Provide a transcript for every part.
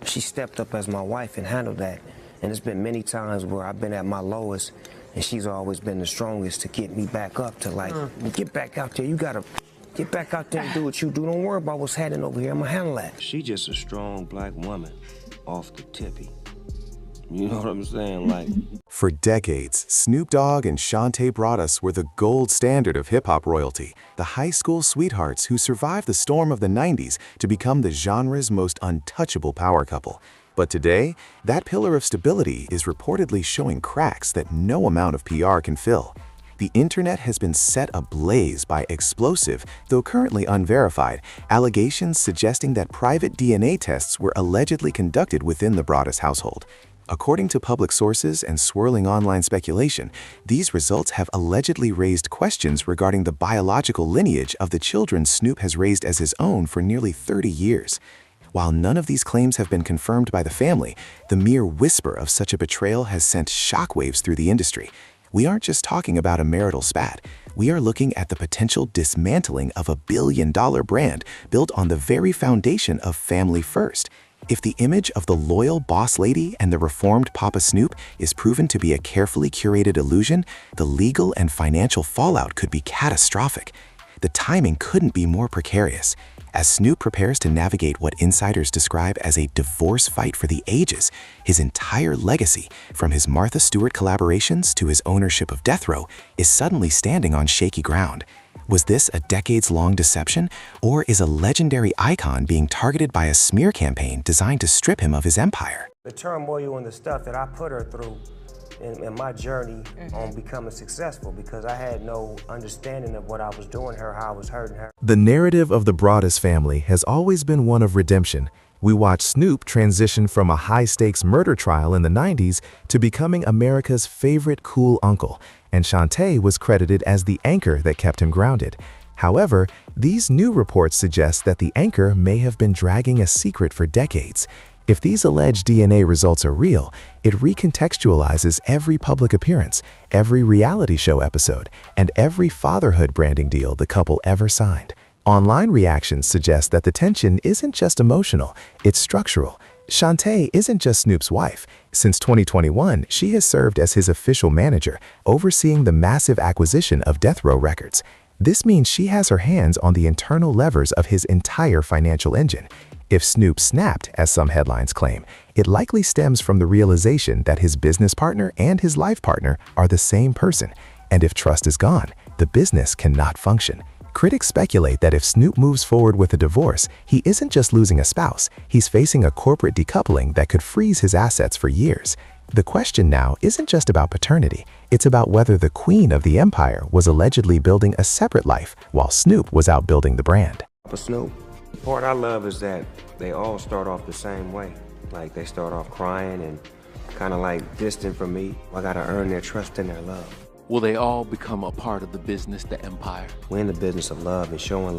She stepped up as my wife and handled that. And there's been many times where I've been at my lowest, and she's always been the strongest to get me back up to like, get back out there. You gotta get back out there and do what you do. Don't worry about what's happening over here. I'ma handle that. She just a strong black woman off the tippy. You know what I'm saying? Like, For decades, Snoop Dogg and Shantae Broaddus were the gold standard of hip-hop royalty, the high school sweethearts who survived the storm of the 90s to become the genre's most untouchable power couple. But today, that pillar of stability is reportedly showing cracks that no amount of PR can fill. The internet has been set ablaze by explosive, though currently unverified, allegations suggesting that private DNA tests were allegedly conducted within the Broaddus household. According to public sources and swirling online speculation, these results have allegedly raised questions regarding the biological lineage of the children Snoop has raised as his own for nearly 30 years. While none of these claims have been confirmed by the family, the mere whisper of such a betrayal has sent shockwaves through the industry. We aren't just talking about a marital spat. We are looking at the potential dismantling of a billion-dollar brand built on the very foundation of family first. If the image of the loyal boss lady and the reformed Papa Snoop is proven to be a carefully curated illusion, the legal and financial fallout could be catastrophic. The timing couldn't be more precarious. As Snoop prepares to navigate what insiders describe as a divorce fight for the ages, his entire legacy, from his Martha Stewart collaborations to his ownership of Death Row, is suddenly standing on shaky ground. Was this a decades-long deception, or is a legendary icon being targeted by a smear campaign designed to strip him of his empire? the turmoil and the stuff that I put her through in my journey on becoming successful, because I had no understanding of what I was doing to her, how I was hurting her. The narrative of the Broaddus family has always been one of redemption. We watched Snoop transition from a high-stakes murder trial in the 90s to becoming America's favorite cool uncle, and Shantae was credited as the anchor that kept him grounded. However, these new reports suggest that the anchor may have been dragging a secret for decades. If these alleged DNA results are real, it recontextualizes every public appearance, every reality show episode, and every fatherhood branding deal the couple ever signed. Online reactions suggest that the tension isn't just emotional, it's structural. Shantae isn't just Snoop's wife. Since 2021, she has served as his official manager, overseeing the massive acquisition of Death Row Records. This means she has her hands on the internal levers of his entire financial engine. If Snoop snapped, as some headlines claim, it likely stems from the realization that his business partner and his life partner are the same person. And if trust is gone, the business cannot function. Critics speculate that if Snoop moves forward with a divorce, he isn't just losing a spouse, he's facing a corporate decoupling that could freeze his assets for years. The question now isn't just about paternity, it's about whether the queen of the empire was allegedly building a separate life while Snoop was out building the brand. For Snoop, the part I love is that they all start off the same way. Like, they start off crying and kind of like distant from me. I gotta earn their trust and their love. Will they all become a part of the business, the empire? We're in the business of love and showing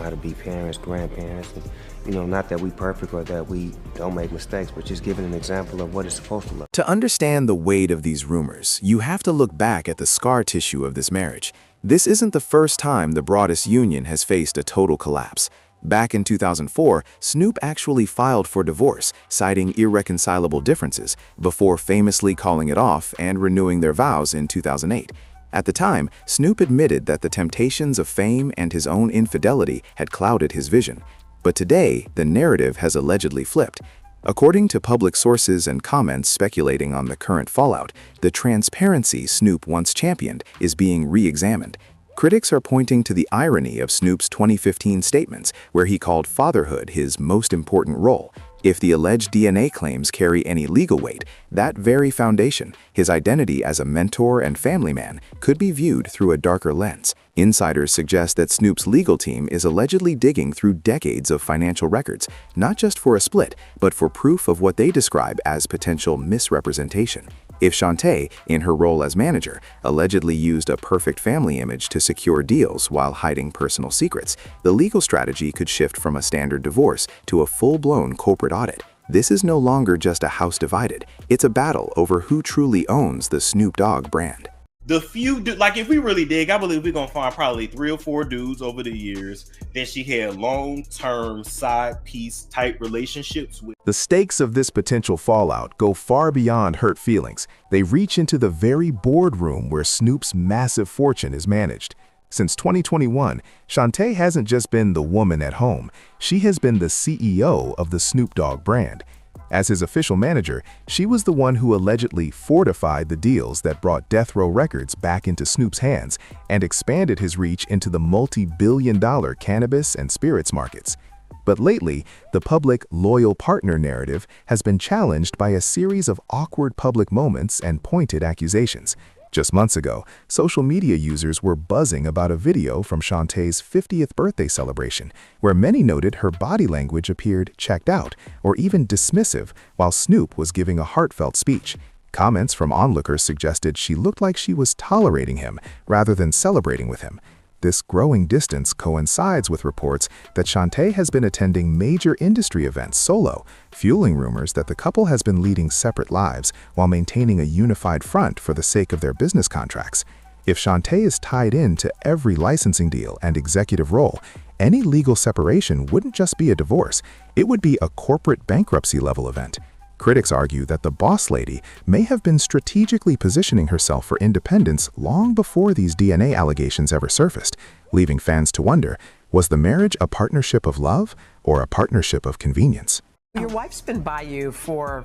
how to be parents, grandparents. And, you know, not that we perfect or that we don't make mistakes, but just giving an example of what it's supposed to look. To understand the weight of these rumors, you have to look back at the scar tissue of this marriage. This isn't the first time the Broaddus union has faced a total collapse. Back in 2004, Snoop actually filed for divorce, citing irreconcilable differences, before famously calling it off and renewing their vows in 2008. At the time, Snoop admitted that the temptations of fame and his own infidelity had clouded his vision. But today, the narrative has allegedly flipped. According to public sources and comments speculating on the current fallout, the transparency Snoop once championed is being re-examined. Critics are pointing to the irony of Snoop's 2015 statements, where he called fatherhood his most important role. If the alleged DNA claims carry any legal weight, that very foundation, his identity as a mentor and family man, could be viewed through a darker lens. Insiders suggest that Snoop's legal team is allegedly digging through decades of financial records, not just for a split, but for proof of what they describe as potential misrepresentation. If Shantae, in her role as manager, allegedly used a perfect family image to secure deals while hiding personal secrets, the legal strategy could shift from a standard divorce to a full-blown corporate audit. This is no longer just a house divided, it's a battle over who truly owns the Snoop Dogg brand. The few like if we really dig, I believe we're gonna find probably 3 or 4 dudes over the years that she had long-term side piece type relationships with. The stakes of this potential fallout go far beyond hurt feelings. They reach into the very boardroom where Snoop's massive fortune is managed. Since 2021, Shantae hasn't just been the woman at home, she has been the CEO of the Snoop Dogg brand. As his official manager, she was the one who allegedly fortified the deals that brought Death Row Records back into Snoop's hands and expanded his reach into the multi-billion-dollar cannabis and spirits markets. But lately, the public loyal partner narrative has been challenged by a series of awkward public moments and pointed accusations. Just months ago, social media users were buzzing about a video from Shantae's 50th birthday celebration, where many noted her body language appeared checked out or even dismissive while Snoop was giving a heartfelt speech. Comments from onlookers suggested she looked like she was tolerating him rather than celebrating with him. This growing distance coincides with reports that Shantae has been attending major industry events solo, fueling rumors that the couple has been leading separate lives while maintaining a unified front for the sake of their business contracts. If Shantae is tied into every licensing deal and executive role, any legal separation wouldn't just be a divorce, it would be a corporate bankruptcy-level event. Critics argue that the boss lady may have been strategically positioning herself for independence long before these DNA allegations ever surfaced, leaving fans to wonder, was the marriage a partnership of love or a partnership of convenience? Your wife's been by you for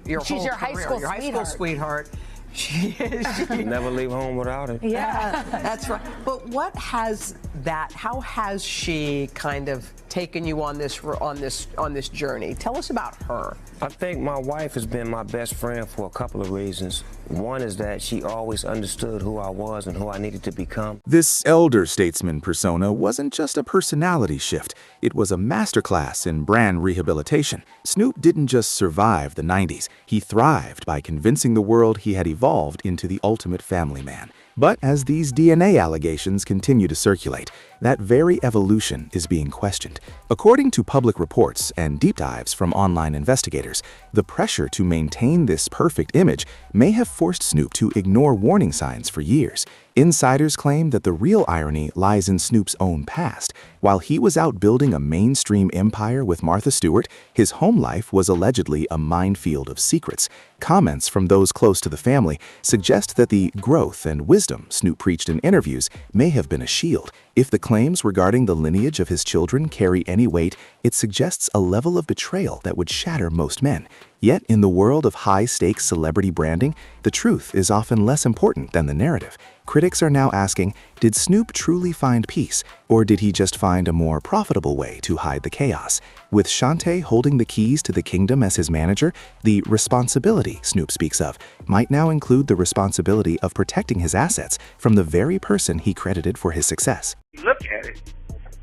your whole She's your career. high school your high school sweetheart. She is. Never leave home without it. Yeah, that's right. But how has she kind of taken you on this journey? Tell us about her. I think my wife has been my best friend for a couple of reasons. One is that she always understood who I was and who I needed to become. This elder statesman persona wasn't just a personality shift, it was a masterclass in brand rehabilitation. Snoop didn't just survive the 90s, he thrived by convincing the world he had evolved into the ultimate family man. But as these DNA allegations continue to circulate, that very evolution is being questioned. According to public reports and deep dives from online investigators, the pressure to maintain this perfect image may have forced Snoop to ignore warning signs for years. Insiders claim that the real irony lies in Snoop's own past. While he was out building a mainstream empire with Martha Stewart, his home life was allegedly a minefield of secrets. Comments from those close to the family suggest that the growth and wisdom Snoop preached in interviews may have been a shield. If the claims regarding the lineage of his children carry any weight, it suggests a level of betrayal that would shatter most men. Yet, in the world of high-stakes celebrity branding, the truth is often less important than the narrative. Critics are now asking, did Snoop truly find peace, or did he just find a more profitable way to hide the chaos? With Shantae holding the keys to the kingdom as his manager, the responsibility Snoop speaks of might now include the responsibility of protecting his assets from the very person he credited for his success. Look at it.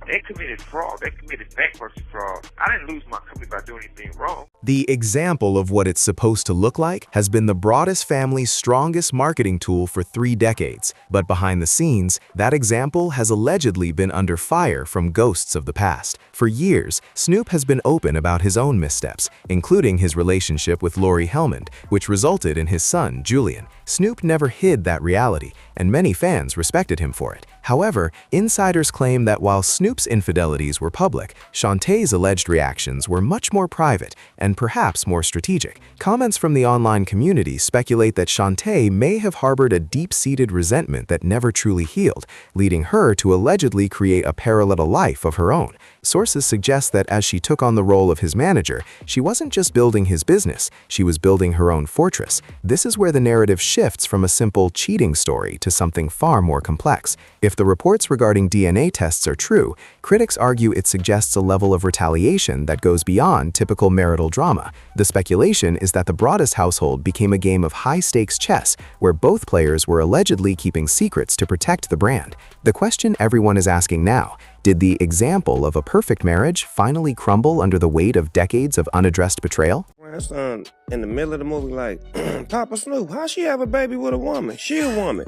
They committed fraud. They committed bankruptcy fraud. I didn't lose my company by doing anything wrong. The example of what it's supposed to look like has been the Broaddus family's strongest marketing tool for 3 decades. But behind the scenes, that example has allegedly been under fire from ghosts of the past. For years, Snoop has been open about his own missteps, including his relationship with Lori Helmond, which resulted in his son, Julian. Snoop never hid that reality, and many fans respected him for it. However, insiders claim that while Snoop's infidelities were public, Shantae's alleged reactions were much more private and perhaps more strategic. Comments from the online community speculate that Shantae may have harbored a deep-seated resentment that never truly healed, leading her to allegedly create a parallel life of her own. Sources suggest that as she took on the role of his manager, she wasn't just building his business, she was building her own fortress. This is where the narrative shifts from a simple cheating story to something far more complex. If the reports regarding DNA tests are true, critics argue it suggests a level of retaliation that goes beyond typical marital drama. The speculation is that the Broaddus household became a game of high-stakes chess, where both players were allegedly keeping secrets to protect the brand. The question everyone is asking now, did the example of a perfect marriage finally crumble under the weight of decades of unaddressed betrayal? Grandson in the middle of the movie like, Papa Snoop, how she have a baby with a woman? She a woman.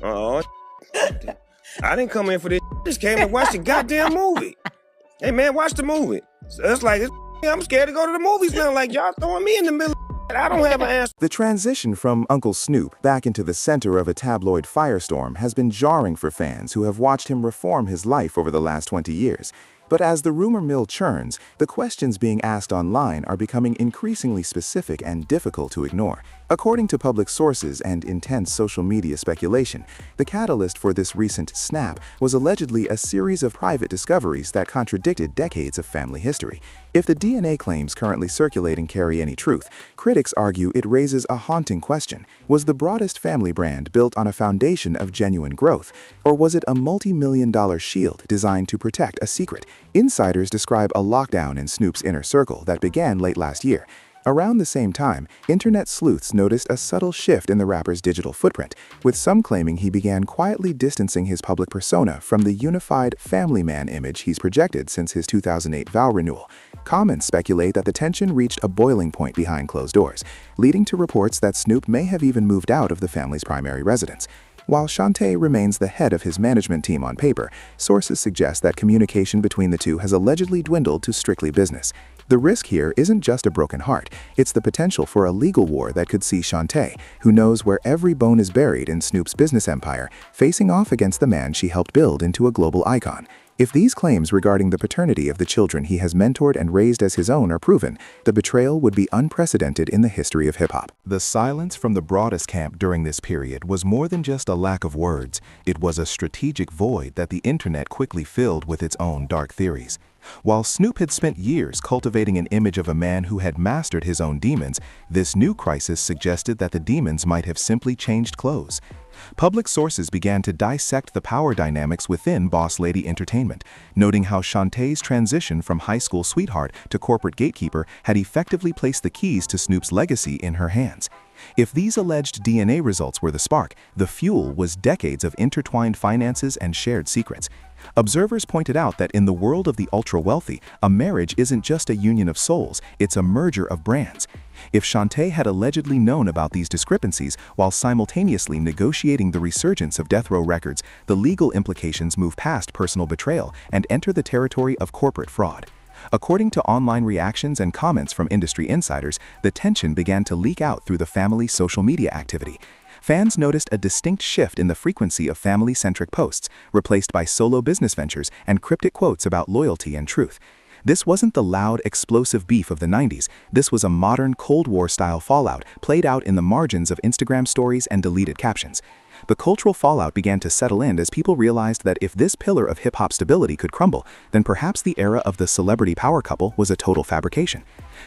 Oh, I didn't come in for this. Just came and watched the goddamn movie. Hey man, watch the movie. So it's like, I'm scared to go to the movies now. Like y'all throwing me in the middle. I don't have an answer. The transition from Uncle Snoop back into the center of a tabloid firestorm has been jarring for fans who have watched him reform his life over the last 20 years. But as the rumor mill churns, the questions being asked online are becoming increasingly specific and difficult to ignore. According to public sources and intense social media speculation, the catalyst for this recent snap was allegedly a series of private discoveries that contradicted decades of family history. If the DNA claims currently circulating carry any truth, critics argue it raises a haunting question. Was the broadest family brand built on a foundation of genuine growth, or was it a multi-million-dollar shield designed to protect a secret? Insiders describe a lockdown in Snoop's inner circle that began late last year. Around the same time, internet sleuths noticed a subtle shift in the rapper's digital footprint, with some claiming he began quietly distancing his public persona from the unified family man image he's projected since his 2008 vow renewal. Comments speculate that the tension reached a boiling point behind closed doors, leading to reports that Snoop may have even moved out of the family's primary residence. While Shantae remains the head of his management team on paper, sources suggest that communication between the two has allegedly dwindled to strictly business. The risk here isn't just a broken heart, it's the potential for a legal war that could see Shantae, who knows where every bone is buried in Snoop's business empire, facing off against the man she helped build into a global icon. If these claims regarding the paternity of the children he has mentored and raised as his own are proven, the betrayal would be unprecedented in the history of hip-hop. The silence from the broadest camp during this period was more than just a lack of words. It was a strategic void that the internet quickly filled with its own dark theories. While Snoop had spent years cultivating an image of a man who had mastered his own demons, this new crisis suggested that the demons might have simply changed clothes. Public sources began to dissect the power dynamics within Boss Lady Entertainment, noting how Shantae's transition from high school sweetheart to corporate gatekeeper had effectively placed the keys to Snoop's legacy in her hands. If these alleged DNA results were the spark, the fuel was decades of intertwined finances and shared secrets. Observers pointed out that in the world of the ultra-wealthy, a marriage isn't just a union of souls, it's a merger of brands. If Shantae had allegedly known about these discrepancies while simultaneously negotiating the resurgence of death row records, the legal implications move past personal betrayal and enter the territory of corporate fraud. According to online reactions and comments from industry insiders, the tension began to leak out through the family's social media activity. Fans noticed a distinct shift in the frequency of family-centric posts, replaced by solo business ventures and cryptic quotes about loyalty and truth. This wasn't the loud, explosive beef of the 90s. This was a modern Cold War-style fallout played out in the margins of Instagram stories and deleted captions. The cultural fallout began to settle in as people realized that if this pillar of hip-hop stability could crumble, then perhaps the era of the celebrity power couple was a total fabrication.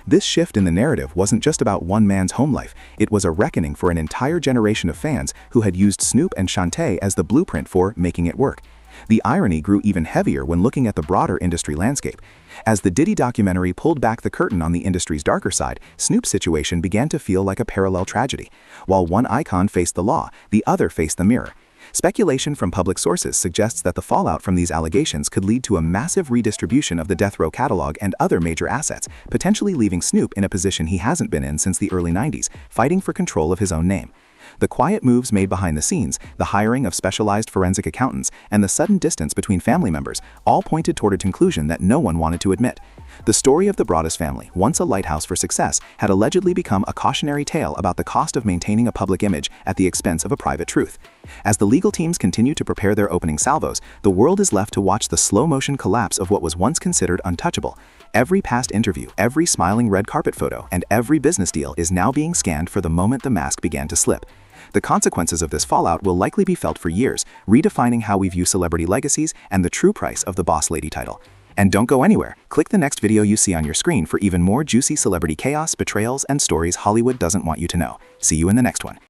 This shift in the narrative wasn't just about one man's home life, it was a reckoning for an entire generation of fans who had used Snoop and Shantae as the blueprint for making it work. The irony grew even heavier when looking at the broader industry landscape. As the Diddy documentary pulled back the curtain on the industry's darker side, Snoop's situation began to feel like a parallel tragedy. While one icon faced the law, the other faced the mirror. Speculation from public sources suggests that the fallout from these allegations could lead to a massive redistribution of the death row catalog and other major assets, potentially leaving Snoop in a position he hasn't been in since the early 90s, fighting for control of his own name. The quiet moves made behind the scenes, the hiring of specialized forensic accountants, and the sudden distance between family members all pointed toward a conclusion that no one wanted to admit. The story of the Broaddus family, once a lighthouse for success, had allegedly become a cautionary tale about the cost of maintaining a public image at the expense of a private truth. As the legal teams continue to prepare their opening salvos, the world is left to watch the slow-motion collapse of what was once considered untouchable. Every past interview, every smiling red carpet photo, and every business deal is now being scanned for the moment the mask began to slip. The consequences of this fallout will likely be felt for years, redefining how we view celebrity legacies and the true price of the Boss Lady title. And don't go anywhere. Click the next video you see on your screen for even more juicy celebrity chaos, betrayals, and stories Hollywood doesn't want you to know. See you in the next one.